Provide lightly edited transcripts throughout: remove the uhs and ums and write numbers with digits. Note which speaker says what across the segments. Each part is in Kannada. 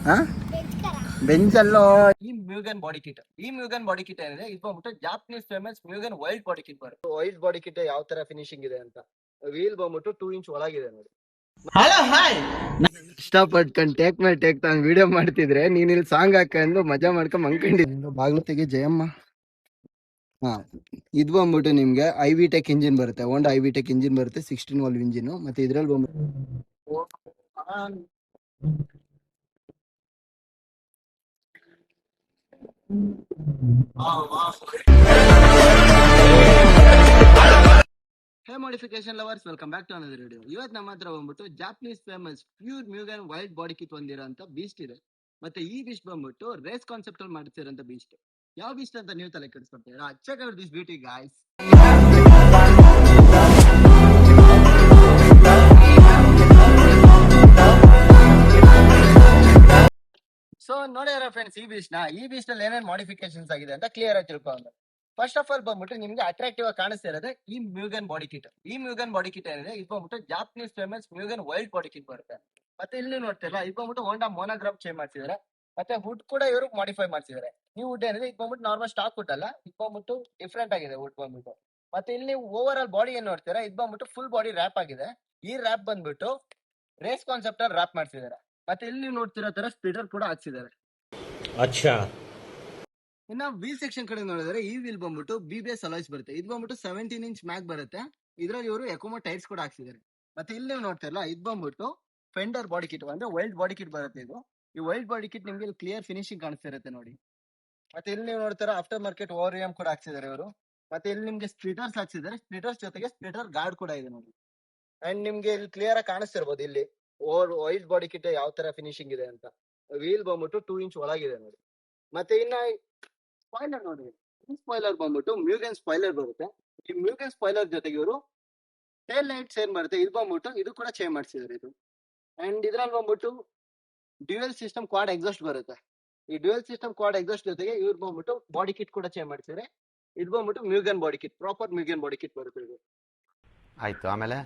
Speaker 1: ಹಾ ಬೆಂಚಲ್ಲೋ. ಈ ಮ್ಯೂಗನ್ ಬಾಡಿ ಕಿಟ್ ಏನಿದೆ ಇದು ಬಂದ್ಬಿಟ್ಟು Japanese famous Mugen wild body kit ಬರುತ್ತೆ. ವೈಲ್ಡ್ ಬಾಡಿ ಕಿಟ್ ಯಾವ ತರ ಫಿನಿಶಿಂಗ್ ಇದೆ ಅಂತ. ವೀಲ್ ಬಂದ್ಬಿಟ್ಟು 2 ಇಂಚ್ ಒಳಗಿದೆ ನೋಡಿ.
Speaker 2: ಹಲೋ ಹಾಯ್,
Speaker 1: ಇಷ್ಟಪಟ್ಕೊಂಡು ಟೇಕ್ ಮೈ ಟೇಕ್ ತಾನು ವಿಡಿಯೋ ಮಾಡ್ತಿದ್ರೆ ನೀನ್ ಇಲ್ಲಿ ಸಾಂಗ್ ಹಾಕೊಂಡು ಮಜಾ ಮಾಡ್ಕೊಂಡ್ ಮಂಕೊಂಡಿದ್ದು. ಬಾಗ್ಲು ತೆಗಿ ಜಯಮ್ಮ. ಹಾ, ಇದು ಬಂದ್ಬಿಟ್ಟು ನಿಮ್ಗೆ ಐವಿ ಟೆಕ್ ಇಂಜಿನ್ ಬರುತ್ತೆ. ಹೋಂಡಾ ಐವಿ ಟೆಕ್ ಇಂಜಿನ್ ಬರುತ್ತೆ, 16 ವಾಲ್ವ್ ಇಂಜಿನ್. ಮತ್ತೆ ಇದ್ರಲ್ಲಿ ಬಂದ್ಬಿಟ್ಟು hey modification lovers, welcome back to another video. ಇವತ್ತು ನಮ್ಮ ಹತ್ರ ಬಂದ್ಬಿಟ್ಟು Japanese famous pure Mugen wild body kit ಹೊಂದಿರೋಂಥ ಬೀಸ್ಟ್ ಇದೆ. ಮತ್ತೆ ಈ ಬೀಸ್ಟ್ ಬಂದ್ಬಿಟ್ಟು ರೇಸ್ ಕಾನ್ಸೆಪ್ಟ್ ಅಲ್ಲಿ ಮಾಡ್ತಿರೋಂಥ ಬೀಸ್ಟ್. ಯಾವ ಬೀಸ್ಟ್ ಅಂತ ನೀವು ತಲೆ ಕೆಡಿಸ್ಕೊಳ್ತೀರಾ? Check out this beauty guys. So ನೋಡಿದ್ರ ಫ್ರೆಂಡ್ಸ್, ಈ ಬೀಸ್ಟ್ ಅಲ್ಲಿ ಏನೇನ್ ಮಾಡಿಫಿಕೇಶನ್ಸ್ ಆಗಿದೆ ಅಂತ ಕ್ಲಿಯರ್ ಆಗಿ ತಿಳ್ಕೊಂಡು. ಫಸ್ಟ್ ಆಫ್ ಆಲ್ ಬಂದ್ಬಿಟ್ಟು ನಿಮ್ಗೆ ಅಟ್ರಾಕ್ಟಿವ್ ಆಗಿ ಕಾಣಿಸ್ತಾ ಇರೋದೇ ಈ ಮ್ಯೂಗನ್ ಬಾಡಿ ಕಿಟ್. ಈ ಮ್ಯೂಗನ್ ಬಾಡಿ ಕಿಟ್ ಏನಿದೆ ಇದು ಬಂದ್ಬಿಟ್ಟು Japanese famous Mugen wild body kit ಬರುತ್ತೆ. ಮತ್ತೆ ಇಲ್ಲಿ ನೋಡ್ತಿರಲ್ಲ, ಇದು ಬಂದ್ಬಿಟ್ಟು ಹೋಂಡಾ ಮೋನೋಗ್ರಾಮ್ ಚೇಂಜ್ ಮಾಡ್ತಿದ್ದಾರೆ. ಮತ್ತೆ ವುಡ್ ಕೂಡ ಇವರು ಮಾಡಿಫೈ ಮಾಡ್ತಿದ್ದಾರೆ. ಈ ವುಡ್ ಏನಿದೆ ಇದು ಬಂದ್ಬಿಟ್ಟು ನಾರ್ಮಲ್ ಸ್ಟಾಕ್ ವುಡ್ ಅಲ್ಲ, ಇದು ಬಂದ್ಬಿಟ್ಟು ಡಿಫ್ರೆಂಟ್ ಆಗಿದೆ ವುಡ್ ಬಂದ್ಬಿಟ್ಟು. ಮತ್ತೆ ಇಲ್ಲಿ ಓವರ್ ಆಲ್ ಬಾಡಿ ಏನ್ ನೋಡ್ತೀರಾ, ಇದು ಬಂದ್ಬಿಟ್ಟು ಫುಲ್ ಬಾಡಿ ರ್ಯಾಪ್ ಆಗಿದೆ. ಈ ರ್ಯಾಪ್ ಬಂದ್ಬಿಟ್ಟು ರೇಸ್ ಕಾನ್ಸೆಪ್ಟ್ ಅಲ್ಲಿ ರ್ಯಾಪ್ ಮಾಡ್ತಿದ್ದಾರೆ. ಮತ್ತೆ ಇಲ್ಲಿ ನೋಡ್ತಿರೋ ತರ ಸ್ಪ್ಲಿಟರ್ ಕೂಡ ಹಾಕ್ಸಿದ್ದಾರೆ.
Speaker 2: ಅಚ್ಚಾ.
Speaker 1: ಇನ್ನ ವೀಲ್ ಸೆಕ್ಷನ್ ಕಡೆ ನೋಡಿದ್ರೆ ಈ ವೀಲ್ ಬಂದ್ಬಿಟ್ಟು BBS ಅಲಾಯ್ಸ್ ಬರುತ್ತೆ. ಇದು ಬಂದ್ಬಿಟ್ಟು 17 ಇಂಚ್ ಮ್ಯಾಗ್ ಬರುತ್ತೆ. ಇದ್ರಲ್ಲಿ ಇವರು ಎಕೋಮೋ ಟೈರ್ಸ್ ಕೂಡ ಹಾಕ್ಸಿದ್ದಾರೆ. ಮತ್ತೆ ಇಲ್ಲಿ ನೀವು ನೋಡ್ತಿರಲ್ಲ, ಇದು ಬಂದ್ಬಿಟ್ಟು ಫೆಂಡರ್ ಬಾಡಿ ಕಿಟ್ ಅಂದ್ರೆ ವೈಲ್ಡ್ ಬಾಡಿ ಕಿಟ್ ಬರುತ್ತೆ. ಇದು ಈ ವೈಲ್ಡ್ ಬಾಡಿ ಕಿಟ್ ನಿಮ್ಗೆ ಕ್ಲಿಯರ್ ಫಿನಿಶಿಂಗ್ ಕಾಣಿಸ್ತಾ ಇರುತ್ತೆ ನೋಡಿ. ಮತ್ತೆ ಇಲ್ಲಿ ನೀವು ನೋಡ್ತೀರಾ ಆಫ್ಟರ್ ಮಾರ್ಕೆಟ್ ORM ಕೂಡ ಹಾಕ್ಸಿದ್ದಾರೆ ಇವರು. ಮತ್ತೆ ಇಲ್ಲಿ ನಿಮ್ಗೆ ಸ್ಪ್ಲಿಟರ್ಸ್ ಹಾಕ್ಸಿದ್ದಾರೆ. ಸ್ಪ್ಲಿಟರ್ಸ್ ಜೊತೆಗೆ ಸ್ಪ್ಲಿಟರ್ ಗಾರ್ಡ್ ಕೂಡ ಇದೆ ನೋಡಿ. ಅಂಡ್ ನಿಮ್ಗೆ ಇಲ್ಲಿ ಕ್ಲಿಯರ್ ಆಗಿ ಕಾಣಿಸ್ತಿರ್ಬೋದು ಇಲ್ಲಿ ವೈಲ್ಡ್ ಬಾಡಿ ಕಿಟ್ ಯಾವ ತರ ಫಿನಿಶಿಂಗ್ ಇದೆ ಅಂತ. ವೀಲ್ ಬಂದ್ಬಿಟ್ಟು 2 ಇಂಚ್ ಒಳಗಿದೆ ನೋಡಿ. ಮತ್ತೆ ಇನ್ನ ಸ್ಪಾಯ್ಲರ್ ನೋಡಿ, ಈ ಸ್ಪಾಯ್ಲರ್ ಬಂದ್ಬಿಟ್ಟು ಮ್ಯೂಗನ್ ಸ್ಪಾಯ್ಲರ್ ಬರುತ್ತೆ. ಈ ಮ್ಯೂಗನ್ ಸ್ಪಾಯ್ಲರ್ ಜೊತೆಗೆ ಇವರು ಟೇಲ್ ಲೈಟ್ಸ್ ಏನ್ ಬರುತ್ತೆ ಇದು ಬಂದ್ಬಿಟ್ಟು ಇದು ಕೂಡ ಚೇಂಜ್ ಮಾಡ್ಸಿದ್ದಾರೆ ಇದು. ಅಂಡ್ ಇದ್ರಲ್ಲಿ ಬಂದ್ಬಿಟ್ಟು ಡ್ಯುಯಲ್ ಸಿಸ್ಟಮ್ ಕ್ವಾಡ್ ಎಕ್ಸಾಸ್ಟ್ ಬರುತ್ತೆ. ಈ ಡ್ಯುಯಲ್ ಸಿಸ್ಟಮ್ ಕ್ವಾಡ್ ಎಕ್ಸಾಸ್ಟ್ ಜೊತೆಗೆ ಇವ್ರು ಬಂದ್ಬಿಟ್ಟು ಬಾಡಿ ಕಿಟ್ ಕೂಡ ಚೇಂಜ್ ಮಾಡ್ಸಿದ್ದಾರೆ. ಇದು ಬಂದ್ಬಿಟ್ಟು Mugen body kit, proper Mugen body kit ಬರುತ್ತೆ ಇದು.
Speaker 2: ಆಯ್ತು, ಆಮೇಲೆ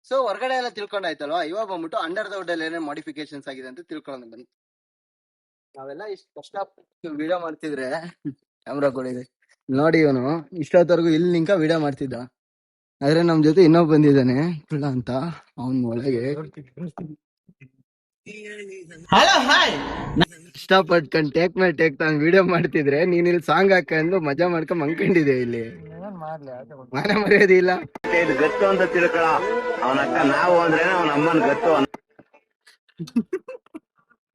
Speaker 1: ಸೊ ಹೊರಗಡೆ ಎಲ್ಲ ತಿಳ್ಕೊಂಡಾಯ್ತಲ್ವಾ, ಇವಾಗ ಬಂದ್ಬಿಟ್ಟು ಅಂಡರ್ ದ ವುಡ್ ಅಲ್ಲಿ ಏನೇನು ಮಾಡಿಫಿಕೇಶನ್ಸ್ ಆಗಿದೆ ಅಂತ ತಿಳ್ಕೊಳ್ಳೋಣ ಬನ್ನಿ. ನಾವೆಲ್ಲ ಇಷ್ಟು ಕಷ್ಟ ವಿಡಿಯೋ ಮಾಡ್ತಿದ್ರೆ ಕ್ಯಾಮ್ರಾ ಕೊಡಿದೆ ನೋಡಿ, ಇವನು ಇಷ್ಟೊತ್ತವರೆಗೂ ಇಲ್ಲಿ ನಿಂಕ ವಿಡಿಯೋ ಮಾಡ್ತಿದ್ದ. ಆದ್ರೆ ನಮ್ ಜೊತೆ ಇನ್ನೊಬ್ಬ ಬಂದಿದ್ದಾನೆ ಕುಳ್ಳ ಅಂತ, ಅವನ್ ಒಳಗೆ
Speaker 2: ಹಲೋ ಹಾಯ್,
Speaker 1: ಇಷ್ಟಪಟ್ಕೊಂಡು ಟೇಕ್ ಮೈ ಟೇಕ್ ತಾನು ವಿಡಿಯೋ ಮಾಡ್ತಿದ್ರೆ ನೀನ್ ಇಲ್ಲಿ ಸಾಂಗ್ ಹಾಕೊಂಡು ಮಜಾ ಮಾಡ್ಕೊಂಡ್ ಮಂಕೊಂಡಿದೆ. ಇಲ್ಲಿ ಮಾನ ಮರ್ಯಾದೆ ಇಲ್ಲ.
Speaker 3: ಇದು ಗತ್ತು ಅಂತ ತಿಳ್ಕೊಳ. ಅವನಕ್ಕ ನಾವು ಅಂದ್ರೆ ಅವನ ಅಮ್ಮನ್ ಗತ್ತು.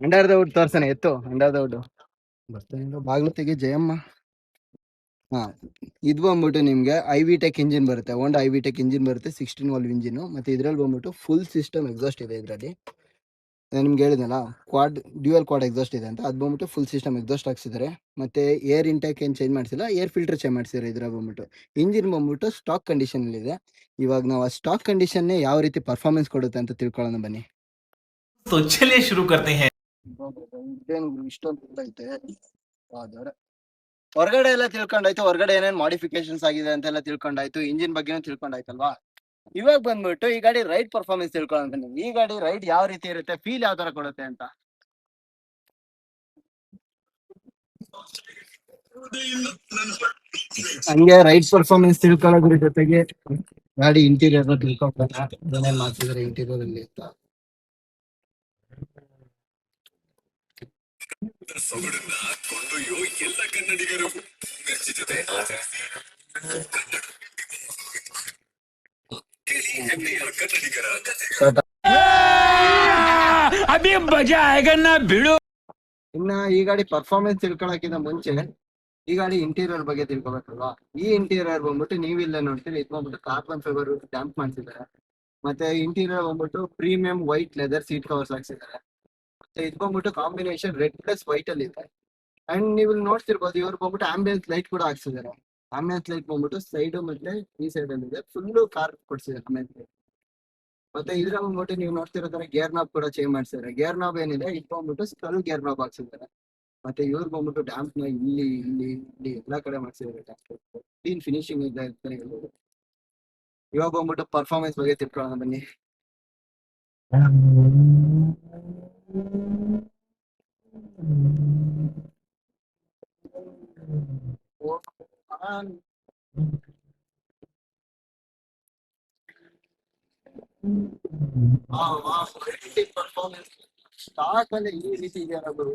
Speaker 1: ಅಂಡರ್ ದ ವುಡ್ ತೋರ್ಸನೆ ಎತ್ತು. ಅಂಡರ್ ದ ವುಡ್ ಬರ್ತಾನೆ. ಬಾಗ್ಲು ತೆಗಿ ಜಯಮ್ಮ. ಹಾ, ಇದು ಬಂದ್ಬಿಟ್ಟು ನಿಮ್ಗೆ ಐವಿ ಟೆಕ್ ಇಂಜಿನ್ ಬರುತ್ತೆ. ಹೋಂಡಾ ಐವಿ ಟೆಕ್ ಇಂಜಿನ್ ಬರುತ್ತೆ, 16 ವಾಲ್ವ್ ಇಂಜಿನ್. ಮತ್ತೆ ಇದ್ರಲ್ಲಿ ಬಂದ್ಬಿಟ್ಟು ಫುಲ್ ಸಿಸ್ಟಮ್ ಎಕ್ಸಾಸ್ಟ್ ಇದೆ. ಇದರಲ್ಲಿ ನಿಮ್ಗೆ ಹೇಳಿದ್ನಲ್ಲ, ಡ್ಯೂಯಲ್ ಕ್ವಾಡ್ ಎಕ್ಸಾಸ್ಟ್ ಇದೆ ಅಂತ. ಅದು ಬಂದ್ಬಿಟ್ಟು ಫುಲ್ ಸಿಸ್ಟಮ್ ಎಕ್ಸಾಸ್ಟ್ ಹಾಕ್ಸಿದ್ದಾರೆ. ಮತ್ತೆ ಏರ್ ಇಂಟೆಕ್ ಏನ್ ಚೇಂಜ್ ಮಾಡ್ಸಿಲ್ಲ, ಏರ್ ಫಿಲ್ಟರ್ ಚೇಂಜ್ ಮಾಡ್ಸಿದ್ದಾರೆ. ಇದ್ರ ಬಂದ್ಬಿಟ್ಟು ಇಂಜಿನ್ ಬಂದ್ಬಿಟ್ಟು ಸ್ಟಾಕ್ ಕಂಡೀಷನ್ ಇದೆ. ಇವಾಗ ನಾವು ಆ ಸ್ಟಾಕ್ ಕಂಡೀಷನ್ ಯಾವ ರೀತಿ ಪರ್ಫಾರ್ಮೆನ್ಸ್ ಕೊಡುತ್ತೆ ಅಂತ ತಿಳ್ಕೊಳ್ಳೋಣ ಬನ್ನಿ.
Speaker 2: तो चलिए शुरू करते हैं.
Speaker 1: ಇಷ್ಟೊಂದು ಐತೆ. ಹೊರಗಡೆ ಎಲ್ಲ ತಿಳ್ಕೊಂಡಾಯ್ತು, ಹೊರಗಡೆ ಏನೇನ್ ಮಾಡಿಫಿಕೇಶನ್ಸ್ ಆಗಿದೆ ಅಂತೆಲ್ಲ ತಿಳ್ಕೊಂಡಾಯ್ತು, ಇಂಜಿನ್ ಬಗ್ಗೆನೂ ತಿಳ್ಕೊಂಡಾಯ್ತಲ್ವಾ. ಇವಾಗ ಬಂದ್ಬಿಟ್ಟು ಈ ಗಾಡಿ ರೈಡ್ ಪರ್ಫಾರ್ಮೆನ್ಸ್ ತಿಳ್ಕೊಳ್ಳೋಣ. ಈ ಗಾಡಿ ರೈಡ್ ಯಾವ ರೀತಿ ಇರುತ್ತೆ, ಫೀಲ್ ಯಾವ ತರ ಕೊಡುತ್ತೆ ಅಂತ. ಹಂಗೆ ರೈಡ್ ಪರ್ಫಾರ್ಮೆನ್ಸ್ ತಿಳ್ಕೊಳ್ಳೋದ್ರ ಜೊತೆಗೆ ಗಾಡಿ ಇಂಟೀರಿಯರ್ ತಿಳ್ಕೊಳ್ತಾರೆ, ಏನೇನ್ ಮಾಡ್ತಿದಾರೆ ಇಂಟೀರಿಯರ್ ಅಲ್ಲಿ ಅಂತ.
Speaker 2: अभी मजा आएगा ना भिड़ो.
Speaker 1: ಇನ್ನ ಈ ಗಾಡಿ ಪರ್ಫಾರ್ಮೆನ್ಸ್ ತಿಳ್ಕೊಳಕ್ಕಿಂತ ಮುಂಚೆ ಈ ಗಾಡಿ ಇಂಟೀರಿಯರ್ ಬಗ್ಗೆ ತಿಳ್ಕೊಬೇಕಲ್ವಾ. ಈ ಇಂಟೀರಿಯರ್ ಬಂದ್ಬಿಟ್ಟು ನೀವಿಲ್ಲ ನೋಡ್ತೀರಿ, ಇದು ಬಂದ್ಬಿಟ್ಟು ಕಾರ್ಬನ್ ಫೈಬರ್ ಸ್ಟ್ಯಾಂಪ್ ಮಾಡ್ಸಿದ್ದಾರೆ. ಮತ್ತೆ ಇಂಟೀರಿಯರ್ ಬಂದ್ಬಿಟ್ಟು premium white leather seat covers ಹಾಕ್ಸಿದ್ದಾರೆ. ಮತ್ತೆ ಇದು ಬಂದ್ಬಿಟ್ಟು ಕಾಂಬಿನೇಷನ್ ರೆಡ್ ಪ್ಲಸ್ ವೈಟ್ ಅಲ್ಲಿ ಇದೆ. ಅಂಡ್ ನೀವು ಇಲ್ಲಿ ನೋಡ್ತಿರ್ಬೋದು, ಇವ್ರು ಬಂದ್ಬಿಟ್ಟು ಆಂಬಿಯನ್ಸ್ ಲೈಟ್ ಕೂಡ ಹಾಕ್ಸಿದ್ದಾರೆ. ಆಂಬಿಯನ್ಸ್ ಲೈಟ್ ಬಂದ್ಬಿಟ್ಟು ಸೈಡ್ ಮತ್ತೆ ಈ ಸೈಡ್ ಅಲ್ಲಿ ಇದೆ, ಫುಲ್ ಕಾರ್ ಕೊಡ್ಸಿದ್ದಾರೆ ಆಂಬಿಯನ್ಸ್ ಲೈಟ್. ಮತ್ತೆ ಇದ್ರ ಬಂದ್ಬಿಟ್ಟು ನೀವು ನೋಡ್ತಿರೋ ತರ ಗೇರ್ ನಾಬ್ ಕೂಡ ಚೇಂಜ್ ಮಾಡ್ಸಿದ್ದಾರೆ. ಗೇರ್ ನಾಬ್ ಏನಿದೆ ಇದು ಬಂದ್ಬಿಟ್ಟು ಸ್ಕಲ್ ಗೇರ್ ನಾಬ್ ಹಾಕ್ಸಿದ್ದಾರೆ. ಮತ್ತೆ ಇವ್ರು ಬಂದ್ಬಿಟ್ಟು ಡ್ಯಾಂಪ್ ನ ಇಲ್ಲಿ ಇಲ್ಲಿ ಇಲ್ಲಿ ಎಲ್ಲಾ ಕಡೆ ಮಾಡ್ಸಿದ್ದಾರೆ. ಕ್ಲೀನ್ ಫಿನಿಶಿಂಗ್ ಇದೆ ಅಂತಾನೆ ಹೇಳ್ಬೋದು. ಇವಾಗ ಬಂದ್ಬಿಟ್ಟು ಪರ್ಫಾರ್ಮೆನ್ಸ್ ಬಗ್ಗೆ ತಿಳ್ಕೊಳ್ಳೋಣ ಬನ್ನಿ. ಪರ್ಫಾರ್ಮೆನ್ಸ್ ಸ್ಟಾಕ್ ಅಲ್ಲಿ ಈ ರೀತಿ ಇದೆಯಲ್ಲ ಗುರು.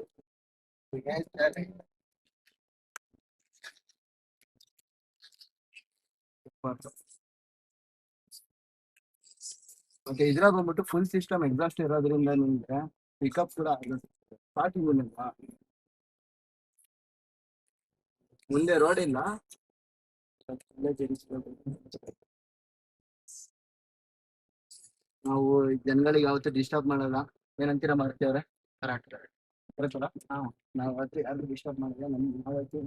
Speaker 1: ಮತ್ತೆ ಇದ್ರಾಗ ಬಂದ್ಬಿಟ್ಟು ಫುಲ್ ಸಿಸ್ಟಮ್ ಎಕ್ಸಾಸ್ಟ್ ಇರೋದ್ರಿಂದ ನಿಮ್ಗೆ ಪಿಕಪ್ ಕೂಡ ಆಗುತ್ತೆ. ಸ್ಟಾರ್ಟಿಂಗ್ ಅಲ್ವಾ, ಮುಂದೆ ರೋಡ್ ಇಲ್ಲ. ನಾವು ಜನಗಳಿಗೆ ಯಾವತ್ತೂ ಡಿಸ್ಟರ್ಬ್ ಮಾಡಲ್ಲ. ಏನಂತೀರ ಮಾಡ್ತೇವ್ರೆ? ಕರೆಕ್ಟ್ ಕರೆಕ್ಟ್ ಅಲ್ಲ? ಹಾ, ನಾವು ಅವತ್ತು ಯಾರು ಡಿಸ್ಟರ್ಬ್ ಮಾಡಿಲ್ಲ. ನಮ್ಗೆ ನಾವತ್ತು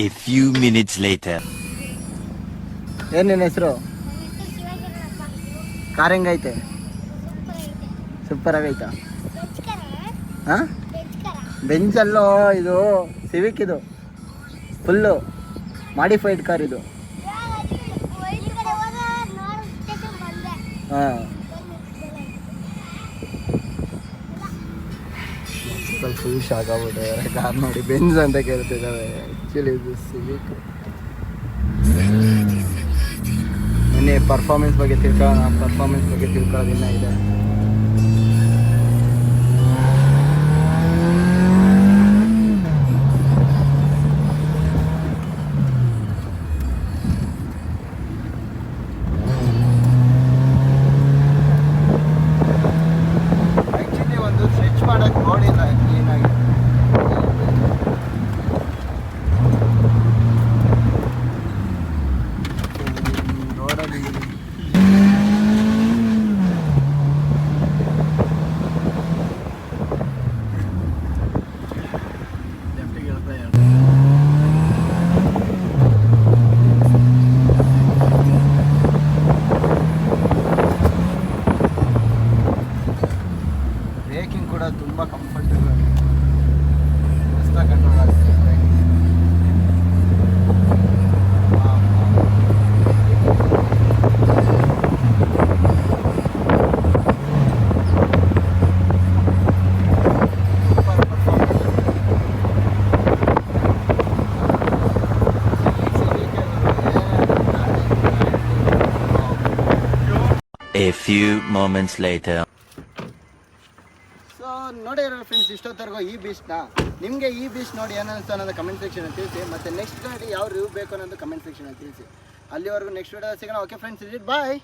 Speaker 4: A few minutes later.
Speaker 1: ಏನ್ ನಿನ್ನ ಹೆಸರು? ಕಾರ್ ಹೆಂಗೈತೆ? ಸೂಪರ್ ಆಗೈತಾ? ಹಾ, ಬೆಂಚಲ್ಲೋ, ಇದು ಸಿವಿಕ್, ಇದು ಫುಲ್ಲು ಮಾಡಿಫೈಡ್ ಕಾರ್ ಇದು. ಹಾ, ಫುಲ್ ಶಾಕ್ ಆಗ್ಬಿಟ್ಟಿದ್ದಾರೆ ಕಾರ್ ನೋಡಿ. ಬೆಂಜ್ ಅಂತ ಕೇಳ್ತಿದ್ದಾವೆ, ಆ್ಯಕ್ಚುಲಿ ಇದು ಸಿವಿಕ್. ಮೊನ್ನೆ ಪರ್ಫಾರ್ಮೆನ್ಸ್ ಬಗ್ಗೆ ತಿಳ್ಕೊಳ್ಳೋದಿನ್ನ ಇದೆ. ಆ್ಯಕ್ಚುಲಿ ಒಂದು ಸ್ವಿಚ್ ಮಾಡೋಕ್ಕೆ ನೋಡಿಲ್ಲ ಕ್ಲೀನಾಗಿ. ರೋಡಲ್ಲಿ ಬ್ರೇಕಿಂಗ್ ಕೂಡ ತುಂಬ ಕಂಫರ್ಟಬಲ್, ಮಸ್ತಾಗಿ ಕಂಟ್ರೋಲ್ ಆಗುತ್ತೆ.
Speaker 4: A few moments later.
Speaker 1: So ನೋಡಿರೋ ಫ್ರೆಂಡ್ಸ್, ಇಷ್ಟೊತ್ತರೆಗೂ ಈ ಬೀಚ್ನ ನಿಮಗೆ ಈ ಬೀಚ್ ನೋಡಿ ಏನಿಸ್ತು ಅನ್ನೋದು ಕಮೆಂಟ್ ಸೆಕ್ಷನಲ್ಲಿ ತಿಳಿಸಿ. ಮತ್ತು ನೆಕ್ಸ್ಟ್ ಗಾಡಿ ಯಾವ ರಿವ್ಯೂ ಬೇಕು ಅನ್ನೋದು ಕಮೆಂಟ್ ಸೆಕ್ಷನಲ್ಲಿ ತಿಳಿಸಿ. ಅಲ್ಲಿವರೆಗೂ ನೆಕ್ಸ್ಟ್ ವಿಡಿಯೋ ಸಿಗೋಣ. ಓಕೆ ಫ್ರೆಂಡ್ಸ್, ಬಾಯ್.